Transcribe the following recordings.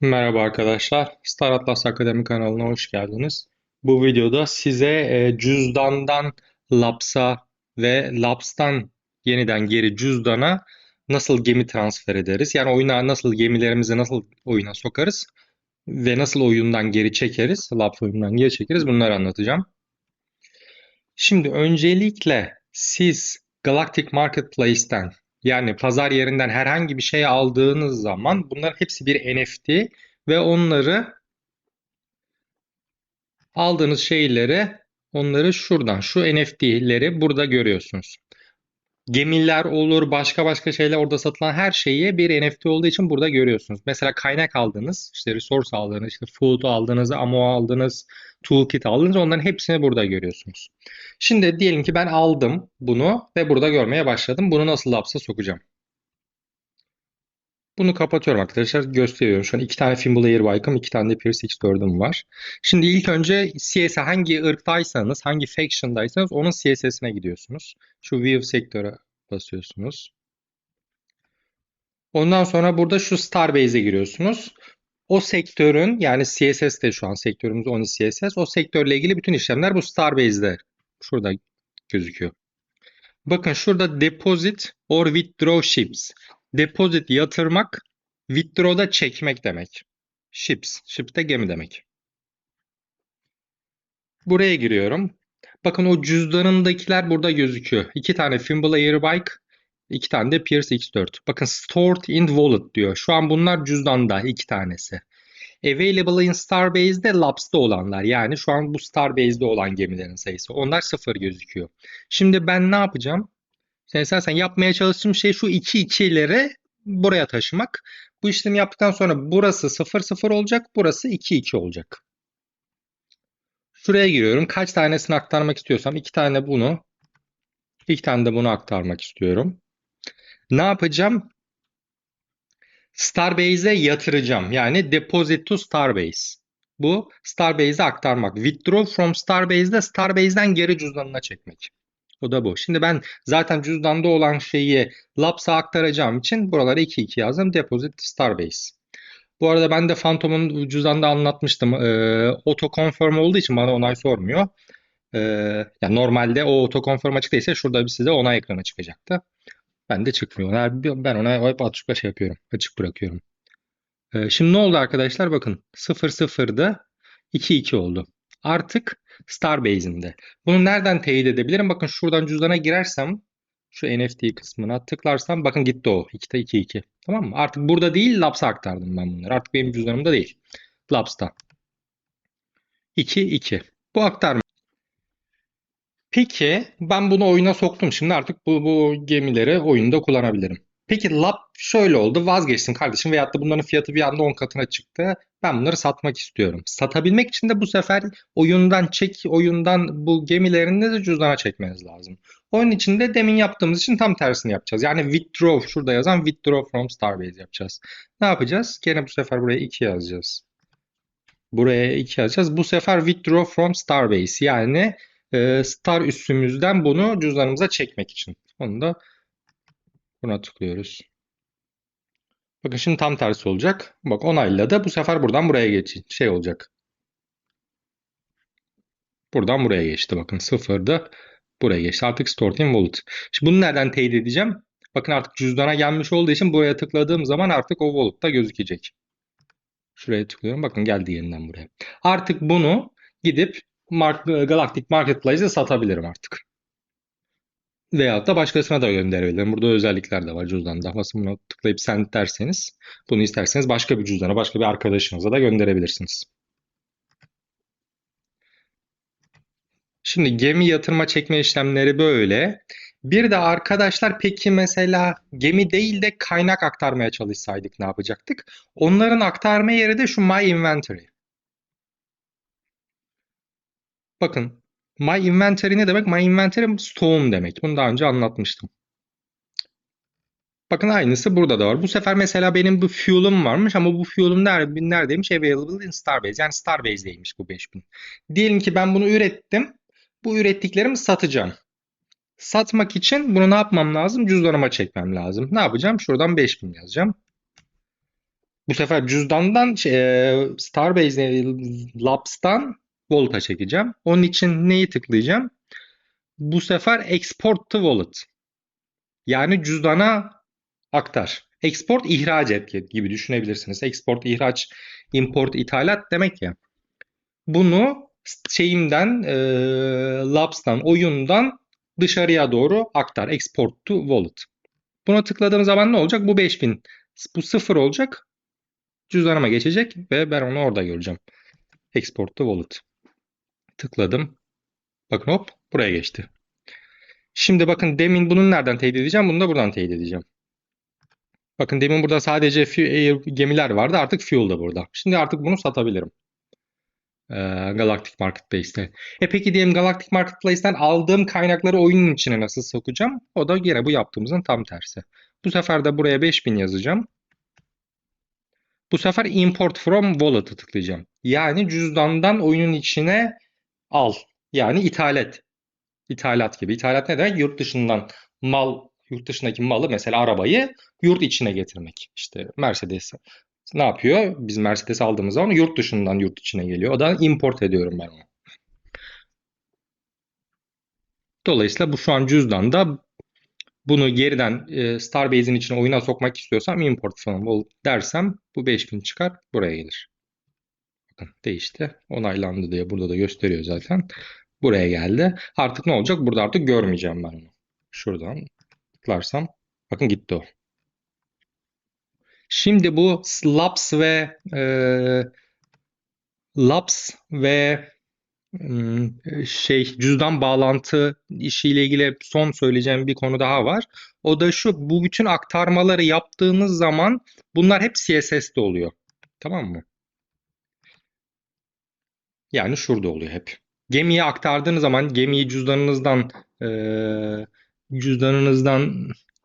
Merhaba arkadaşlar. Star Atlas Akademi kanalına hoş geldiniz. Bu videoda size cüzdandan Laps'a ve Laps'tan yeniden geri cüzdana nasıl gemi transfer ederiz? Yani oyuna nasıl gemilerimizi nasıl oyuna sokarız ve nasıl oyundan geri çekeriz? Laps oyundan geri çekeriz. Bunları anlatacağım. Şimdi öncelikle siz Galactic Marketplace'ten yani pazar yerinden herhangi bir şey aldığınız zaman bunların hepsi bir NFT ve aldığınız onları şuradan şu NFT'leri burada görüyorsunuz. Gemiler olur, başka şeyler orada satılan her şeyi bir NFT olduğu için burada görüyorsunuz. Mesela kaynak aldınız, işte resource aldınız, işte food aldınız, ammo aldınız, toolkit aldınız. Onların hepsini burada görüyorsunuz. Şimdi diyelim ki ben aldım bunu ve burada görmeye başladım. Bunu nasıl Laps'a sokacağım? Bunu kapatıyorum arkadaşlar. Gösteriyorum. Şu an iki tane Fimble Airbike'ım, iki tane de Pierce X4'üm var. Şimdi ilk önce CS'e hangi ırktaysanız, hangi faction'daysanız onun CSS'ine gidiyorsunuz. Şu View sektöre basıyorsunuz. Ondan sonra burada şu Starbase'e giriyorsunuz. O sektörün yani CSS'te şu an sektörümüz Oni CSS. O sektörle ilgili bütün işlemler bu Starbase'de. Şurada gözüküyor. Bakın şurada deposit or withdraw ships. Deposit yatırmak, withdraw da çekmek demek. Ships, ships de gemi demek. Buraya giriyorum. Bakın o cüzdanımdakiler burada gözüküyor. İki tane Fimble Airbike, iki tane de Pierce X4. Bakın stored in wallet diyor. Şu an bunlar cüzdanda iki tanesi. Available in Starbase'de Laps'ta olanlar. Yani şu an bu Starbase'de olan gemilerin sayısı. Onlar sıfır gözüküyor. Şimdi ben ne yapacağım? Sen yapmaya çalıştığım şey şu 2-2'leri buraya taşımak. Bu işlemi yaptıktan sonra burası 0-0 olacak. Burası 2-2 olacak. Şuraya giriyorum. Kaç tanesini aktarmak istiyorsam iki tane bunu, iki tane de bunu aktarmak istiyorum. Ne yapacağım? Starbase'e yatıracağım. Yani deposit to Starbase. Bu Starbase'e aktarmak. Withdraw from Starbase'de Starbase'den geri cüzdanına çekmek. O da bu. Şimdi ben zaten cüzdanda olan şeyi Laps'a aktaracağım için buralara 2-2 yazdım. Deposit Starbase. Bu arada ben de Phantom'un cüzdanda anlatmıştım. Auto confirm olduğu için bana onay sormuyor. Ee, Yani normalde o auto confirm açık değilse şurada bir size onay ekranı çıkacaktı. Ben de çıkmıyor. Yani ben ona hep açık şey yapıyorum. Açık bırakıyorum. Şimdi ne oldu arkadaşlar? Bakın 0-0'da 2-2 oldu. Artık Starbase'imde. Bunu nereden teyit edebilirim? Bakın şuradan cüzdana girersem şu NFT kısmına tıklarsam bakın gitti o. 2'de 2-2. Tamam mı? Artık burada değil Laps'a aktardım ben bunları. Artık benim cüzdanımda değil. Laps'ta. 2-2. Bu aktarma. Peki ben bunu oyuna soktum. Şimdi artık bu gemileri oyunda kullanabilirim. Peki lap şöyle oldu. Vazgeçtim kardeşim veyahut da bunların fiyatı bir anda 10 katına çıktı. Ben bunları satmak istiyorum. Satabilmek için de bu sefer oyundan bu gemilerini de cüzdana çekmeniz lazım. Onun için de demin yaptığımız için tam tersini yapacağız. Yani withdraw şurada yazan withdraw from Starbase yapacağız. Ne yapacağız? Gene bu sefer buraya 2 yazacağız. Buraya 2 yazacağız. Bu sefer withdraw from Starbase yani Star üssümüzden bunu cüzdanımıza çekmek için. Onu da buna tıklıyoruz. Bakın şimdi tam tersi olacak. Bak onayla da bu sefer buradan buraya geçin. Şey olacak. Buradan buraya geçti. Bakın sıfırda buraya geçti. Artık stored in wallet. Şimdi bunu nereden teyit edeceğim? Bakın artık cüzdana gelmiş olduğu için buraya tıkladığım zaman artık o wallet'ta gözükecek. Şuraya tıklıyorum. Bakın geldi yeniden buraya. Artık bunu gidip Galactic Marketplace'e satabilirim artık. Veyahut da başkasına da gönderebilirim. Burada özellikler de var cüzdanda. Basımına tıklayıp send derseniz bunu isterseniz başka bir cüzdana, başka bir arkadaşınıza da gönderebilirsiniz. Şimdi gemi yatırma çekme işlemleri böyle. Bir de arkadaşlar peki mesela gemi değil de kaynak aktarmaya çalışsaydık ne yapacaktık? Onların aktarma yeri de şu My Inventory. Bakın My Inventory ne demek? My Inventory stoğum demek. Bunu daha önce anlatmıştım. Bakın aynısı burada da var. Bu sefer mesela benim bu fuel'um varmış ama bu fuel'um neredeymiş? Available in Starbase. Yani Starbase'deymiş bu 5000. Diyelim ki ben bunu ürettim. Bu ürettiklerimi satacağım. Satmak için bunu ne yapmam lazım? Cüzdanıma çekmem lazım. Ne yapacağım? Şuradan 5000 yazacağım. Bu sefer cüzdandan Starbase Labs'tan Wallet'a çekeceğim. Onun için neyi tıklayacağım? Bu sefer Export to Wallet. Yani cüzdana aktar. Export ihraç et gibi düşünebilirsiniz. Export ihraç, import ithalat demek ya. Bunu Labs'tan, oyundan dışarıya doğru aktar. Export to Wallet. Buna tıkladığım zaman ne olacak? Bu 5000, bu sıfır olacak. Cüzdanıma geçecek ve ben onu orada göreceğim. Export to Wallet. Tıkladım. Bakın hop buraya geçti. Şimdi bakın demin bunu nereden teyit edeceğim? Bunu da buradan teyit edeceğim. Bakın demin burada sadece gemiler vardı. Artık fuel da burada. Şimdi artık bunu satabilirim. Galactic Marketplace'te. Peki diyelim Galactic Marketplace'ten aldığım kaynakları oyunun içine nasıl sokacağım? O da yine bu yaptığımızın tam tersi. Bu sefer de buraya 5000 yazacağım. Bu sefer Import from Wallet'ı tıklayacağım. Yani cüzdandan oyunun içine al. Yani ithal et. İthalat gibi. İthalat ne demek? Yurt dışından yurt dışındaki malı mesela arabayı yurt içine getirmek. İşte Mercedes ne yapıyor? Biz Mercedes aldığımız zaman yurt dışından yurt içine geliyor. O da import ediyorum ben onu. Dolayısıyla bu şu an cüzdanda bunu geriden Starbase'in içine oyuna sokmak istiyorsam import from dersem bu 5000 çıkar buraya gelir. Bakın değişti. Onaylandı diye burada da gösteriyor zaten. Buraya geldi. Artık ne olacak? Burada artık görmeyeceğim ben onu. Şuradan tıklarsam bakın gitti o. Şimdi bu Labs ve cüzdan bağlantı işiyle ilgili son söyleyeceğim bir konu daha var. O da şu, bu bütün aktarmaları yaptığınız zaman bunlar hep CSS'de oluyor. Tamam mı? Yani şurada oluyor hep. Gemiye aktardığınız zaman gemiyi cüzdanınızdan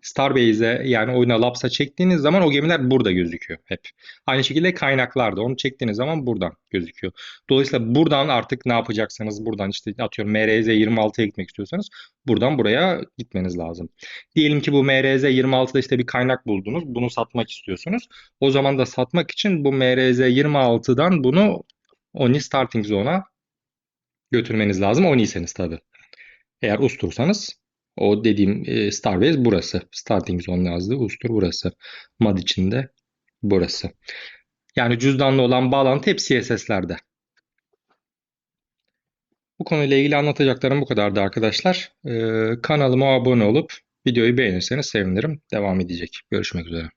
Starbase'e yani oyuna Labs'a çektiğiniz zaman o gemiler burada gözüküyor hep. Aynı şekilde kaynaklar da onu çektiğiniz zaman buradan gözüküyor. Dolayısıyla buradan artık ne yapacaksanız buradan işte atıyorum MRZ26'ya gitmek istiyorsanız buradan buraya gitmeniz lazım. Diyelim ki bu MRZ26'da işte bir kaynak buldunuz. Bunu satmak istiyorsunuz. O zaman da satmak için bu MRZ26'dan bunu Oni Starting Zone'a götürmeniz lazım. Oni'yseniz tabii. Eğer Ustursanız o dediğim Starbase burası. Starting Zone yazdığı Ustur burası. MAD içinde burası. Yani cüzdanlı olan bağlantı hep CSS'lerde. Bu konuyla ilgili anlatacaklarım bu kadardı arkadaşlar. Kanalıma abone olup videoyu beğenirseniz sevinirim. Devam edecek. Görüşmek üzere.